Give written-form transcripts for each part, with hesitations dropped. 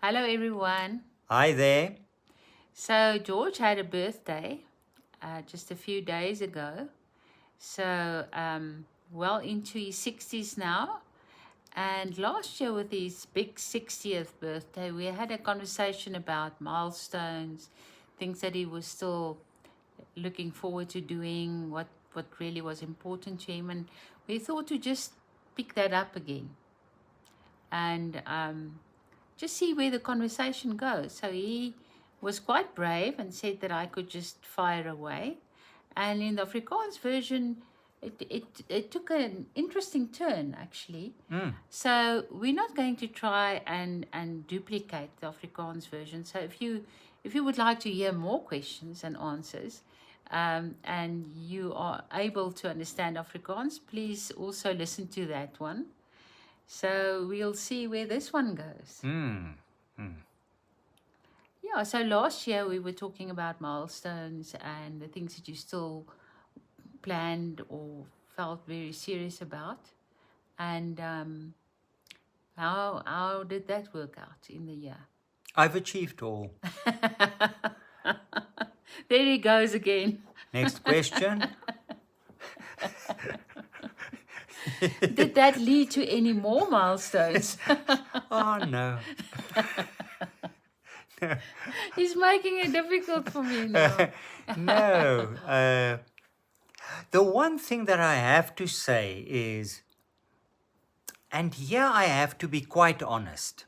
Hello, everyone. Hi there. So, George had a birthday just a few days ago. So, well into his 60s now. And last year, with his big 60th birthday, we had a conversation about milestones, things that he was still looking forward to doing, what really was important to him. And we thought to just pick that up again and just see where the conversation goes. So he was quite brave and said that I could just fire away. And in the Afrikaans version, it took an interesting turn, actually. So we're not going to try and duplicate the Afrikaans version. So if you would like to hear more questions and answers, and you are able to understand Afrikaans, please also listen to that one. So we'll see where this one goes. Yeah, so last year we were talking about milestones and the things that you still planned or felt very serious about. And how did that work out in the year? I've achieved all. There he goes again. Next question. Did that lead to any more milestones? Oh, no. He's making it difficult for me now. No. The one thing that I have to say is, and here I have to be quite honest,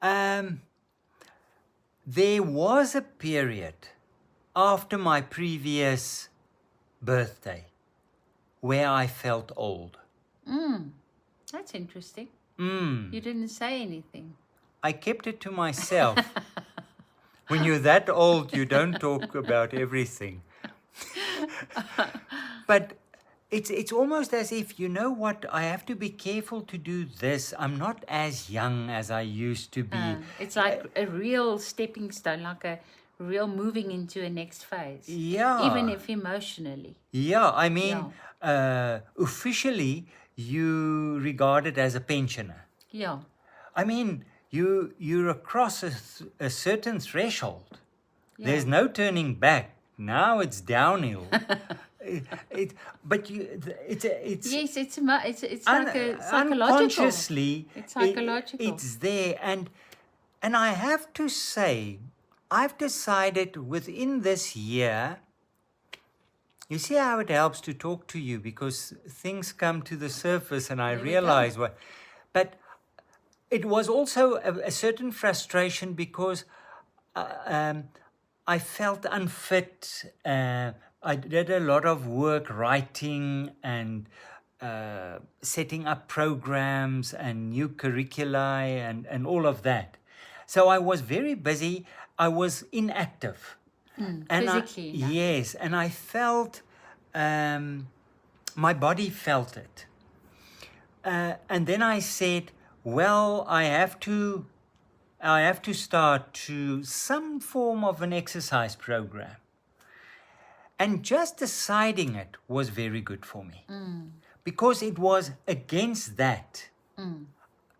there was a period after my previous birthday where I felt old. That's interesting. You didn't say anything. I kept it to myself. When you're that old, you don't talk about everything. But it's almost as if, you know what, I have to be careful to do this. I'm not as young as I used to be. It's like a real stepping stone, like a real moving into a next phase. Yeah. Even if emotionally. Yeah, I mean, officially, you regarded as a pensioner. Yeah. I mean, you're across a certain threshold. Yeah. There's no turning back. Now it's downhill. But it's Yes, it's like a psychological. unconsciously, It's psychological. it's there. And I have to say, I've decided within this year, you see how it helps to talk to you, because things come to the surface and I realize what. But it was also a certain frustration because I felt unfit. I did a lot of work writing and setting up programs and new curricula and all of that. So I was very busy. I was inactive. Physically. Yes, and I felt, my body felt it. And then I said, well, I have to start to some form of an exercise program. And just deciding it was very good for me, because it was against that.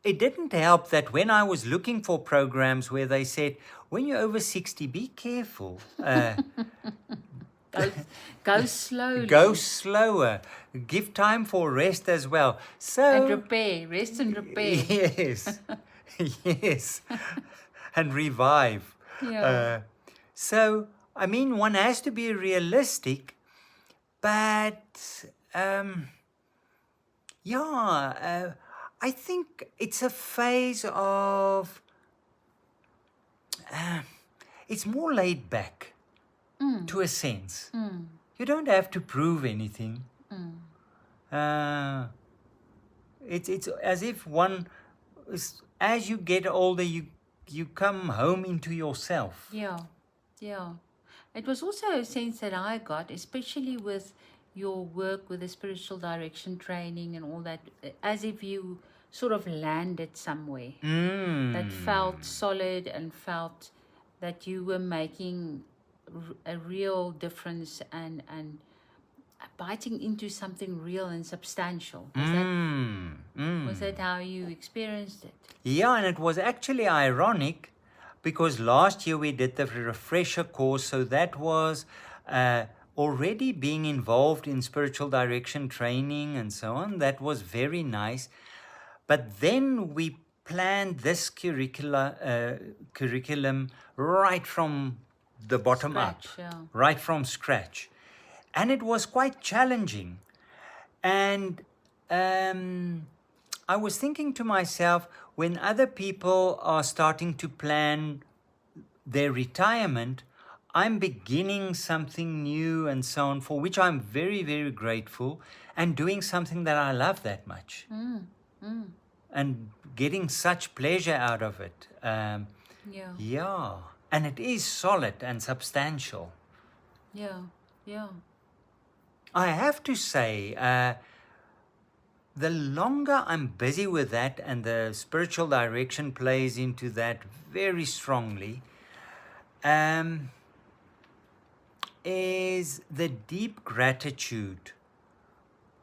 It didn't help that when I was looking for programs where they said, when you're over 60, be careful. Go slowly. Go slower. Give time for rest as well. And repair. Rest and repair. Yes. Yes. And revive. Yeah. So, I mean, one has to be realistic, but I think it's a phase of, it's more laid back to a sense. You don't have to prove anything. It's as if one, as you get older, you come home into yourself. Yeah. It was also a sense that I got, especially with your work with the spiritual direction training and all that, as if you sort of landed somewhere that felt solid and felt that you were making a real difference and biting into something real and substantial. Was that how you experienced it? Yeah, and it was actually ironic because last year we did the refresher course, so that was already being involved in spiritual direction training and so on. That was very nice. But then we planned this curriculum right from the bottom up, Scratch, yeah. right from scratch. And it was quite challenging. And I was thinking to myself, when other people are starting to plan their retirement, I'm beginning something new and so on, for which I'm very, very grateful, and doing something that I love that much. And getting such pleasure out of it. Yeah. And it is solid and substantial. Yeah. I have to say, the longer I'm busy with that, and the spiritual direction plays into that very strongly, is the deep gratitude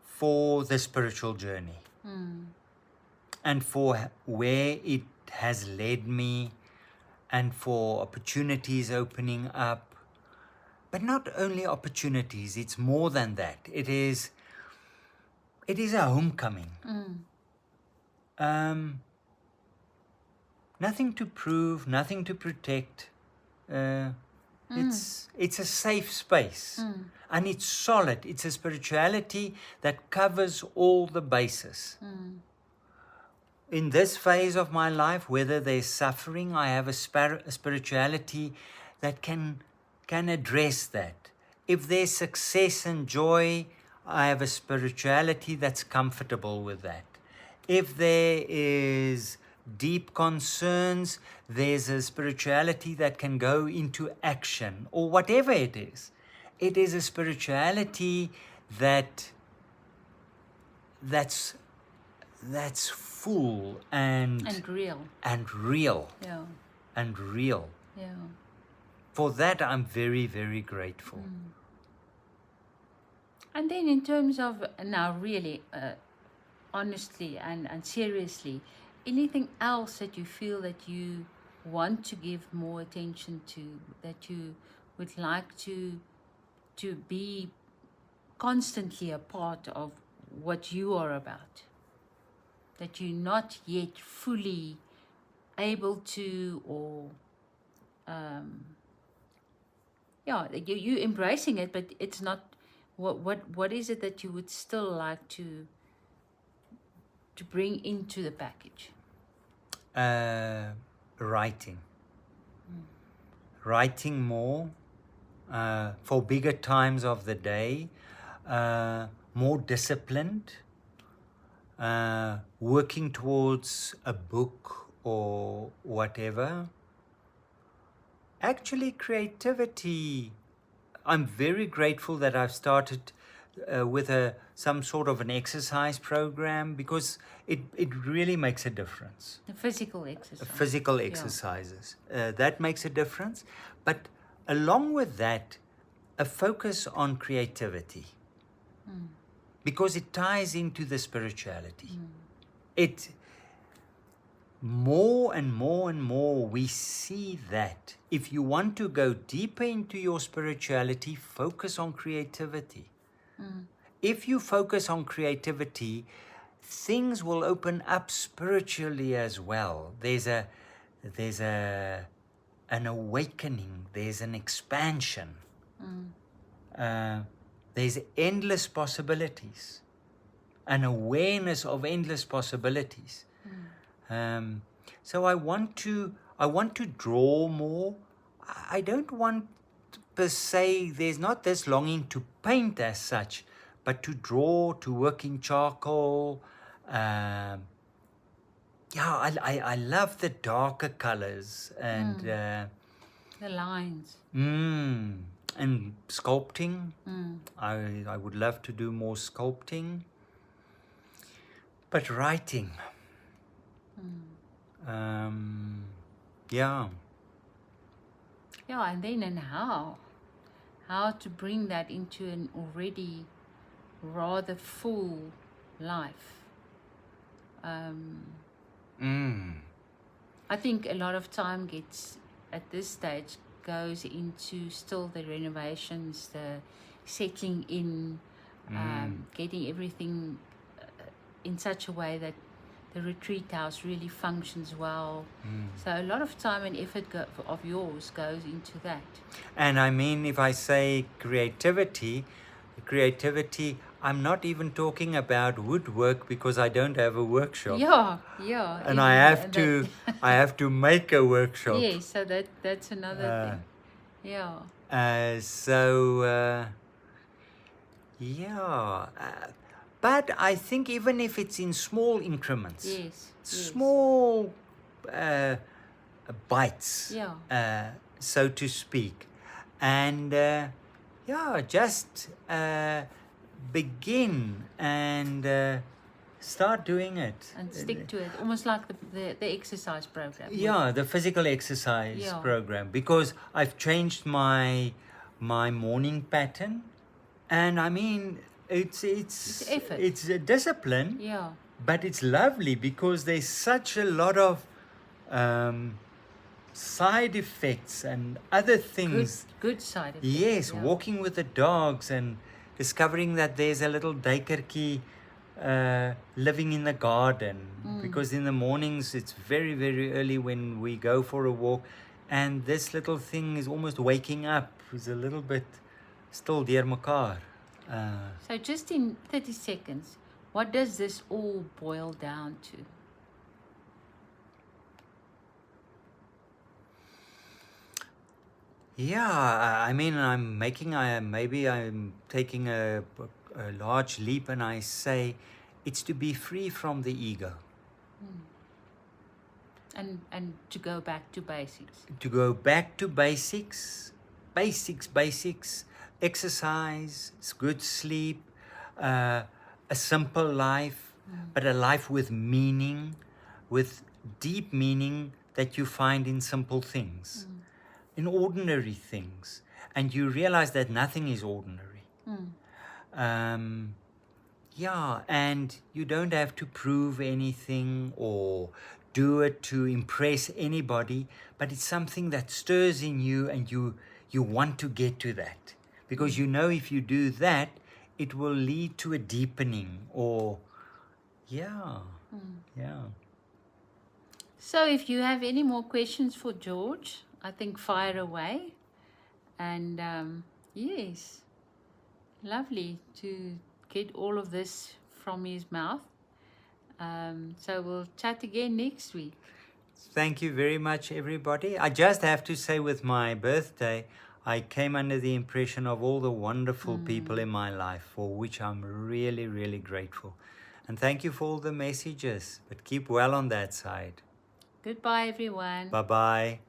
for the spiritual journey and for where it has led me, and for opportunities opening up. But not only opportunities, it's more than that. It is a homecoming. Nothing to prove, nothing to protect. It's a safe space, and it's solid. It's a spirituality that covers all the bases. In this phase of my life, whether there's suffering, I have a spirituality that can address that. If there's success and joy, I have a spirituality that's comfortable with that. If there is deep concerns, there's a spirituality that can go into action, or whatever it is. It is a spirituality that's full and real. Yeah. And real. Yeah. For that, I'm very, very grateful. And then in terms of now, really, honestly and seriously, anything else that you feel that you want to give more attention to, that you would like to be constantly a part of what you are about, that you're not yet fully able to, or you embracing it, but it's not. What is it that you would still like to bring into the package? Writing. Writing more, for bigger times of the day, more disciplined, working towards a book or whatever. Actually, creativity, I'm very grateful that I've started with some sort of an exercise program, because it really makes a difference. The physical exercise. Physical exercises. That makes a difference. But along with that, a focus on creativity. Because it ties into the spirituality. It more and more and more we see that if you want to go deeper into your spirituality, focus on creativity. If you focus on creativity, things will open up spiritually as well. There's an awakening. There's an expansion. There's endless possibilities, an awareness of endless possibilities. So I want to draw more. I don't want per se, there's not this longing to paint as such, but to draw, to work in charcoal. I love the darker colors and the lines. And sculpting. I would love to do more sculpting. But writing. Yeah, and then how to bring that into an already rather full life. I think a lot of time gets, at this stage, goes into still the renovations, the settling in, getting everything in such a way that the retreat house really functions well. So a lot of time and effort of yours goes into that. And I mean, if I say creativity, I'm not even talking about woodwork because I don't have a workshop. Yeah. And I have to make a workshop. Yes, so that's another thing. Yeah. But I think even if it's in small increments, Yes. small bites, Yeah. so to speak, and just begin and start doing it. And stick to it, almost like the exercise program. Yeah, the physical exercise program, because I've changed my morning pattern, and I mean it's effort. It's a discipline. Yeah. But it's lovely because there's such a lot of side effects and other things. Good side effects. Yes, walking with the dogs and discovering that there's a little daykertjie living in the garden, because in the mornings it's very, very early when we go for a walk, and this little thing is almost waking up. It's a little bit still dear mekaar. So just in 30 seconds, what does this all boil down to? Yeah, I mean, maybe I'm taking a large leap, and I say it's to be free from the ego. And to go back to basics. To go back to basics, exercise, good sleep, a simple life, but a life with meaning, with deep meaning that you find in simple things, in ordinary things. And you realize that nothing is ordinary. And you don't have to prove anything or do it to impress anybody, but it's something that stirs in you, and you want to get to that, because you know if you do that, it will lead to a deepening, or So if you have any more questions for George, I think fire away. And yes, lovely to get all of this from his mouth. So we'll chat again next week. Thank you very much, everybody. I just have to say, with my birthday, I came under the impression of all the wonderful people in my life, for which I'm really, really grateful. And thank you for all the messages, but keep well on that side. Goodbye, everyone. Bye-bye.